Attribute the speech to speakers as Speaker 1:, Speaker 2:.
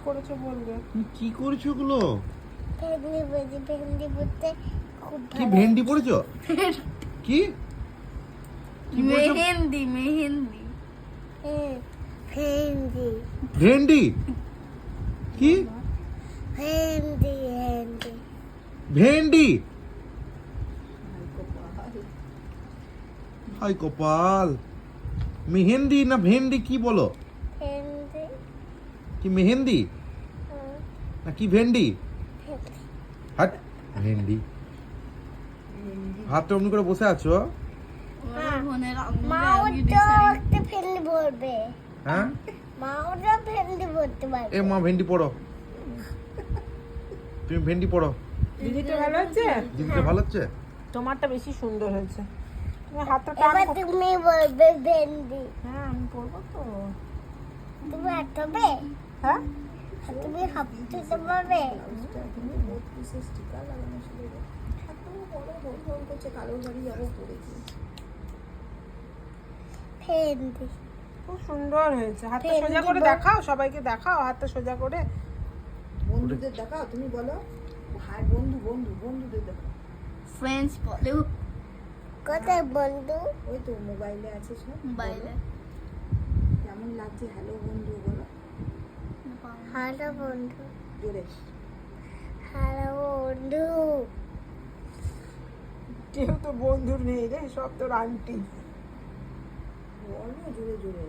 Speaker 1: করেছো বলবে।
Speaker 2: তুমি কি করেছো ওগুলো?
Speaker 3: ভেন্ডি পড়তে খুব
Speaker 2: কি
Speaker 3: ভালো।
Speaker 2: ভেন্ডি পড়েছো? কি কি পড়েছো?
Speaker 4: মেহেন্দি মেহেন্দি
Speaker 3: ভেন্ডি
Speaker 2: ভেন্ডি কি?
Speaker 3: ভেন্ডি ভেন্ডি
Speaker 2: ভেন্ডি। হাই কপাল। মেহেন্দি না ভেন্ডি কি বলো?
Speaker 3: ভেন্ডি
Speaker 2: কি মেহেন্দি না কি ভেন্ডি? হাট ভেন্ডি। হাতটা অমনি করে বসে আছো?
Speaker 3: মাও তো একটা ভেন্ডি পড়বে।
Speaker 2: হ্যাঁ
Speaker 3: মাও তো ভেন্ডি পড়তে পারবে।
Speaker 2: এ মা ভেন্ডি পড়ো। তুমি ভেন্ডি পড়ো।
Speaker 1: দিদিটা ভালো হচ্ছে?
Speaker 2: দিদিটা ভালো হচ্ছে?
Speaker 1: তোমারটা বেশি সুন্দর হয়েছে। তুমি হাতটা টান
Speaker 3: এবার
Speaker 1: করো।
Speaker 3: তুমি বলবে ভেন্ডি।
Speaker 1: হ্যাঁ আমি পড়বো তো।
Speaker 3: তুমি হাঁটবে?
Speaker 1: হ্যাঁ
Speaker 3: তুমি হাঁটতে পারবে? ভেন্ডি
Speaker 1: খুব সুন্দর হয়েছে। হাতটা
Speaker 3: ভেন্ডি
Speaker 1: সোজা করে
Speaker 3: বল।
Speaker 1: দেখাও, সবাইকে দেখাও হাতটা সোজা করে।
Speaker 5: বন্ধুদের দেখাও, তুমি বলো ভাই বন্ধুদের দেখাও।
Speaker 4: ফ্রেঞ্চ বলে
Speaker 3: কোথায় বন্ধু?
Speaker 5: ওই তো মোবাইলে আছে সব।
Speaker 4: মোবাইলে
Speaker 5: কেমন লাগছে হ্যালো বন্ধু বলো
Speaker 3: হ্যালো বন্ধু।
Speaker 5: জোরে।
Speaker 3: হ্যালো বন্ধু।
Speaker 1: কেউ তো বন্ধু নেই রে, সব তোর আন্টি।
Speaker 5: বলো জোরে জোরে।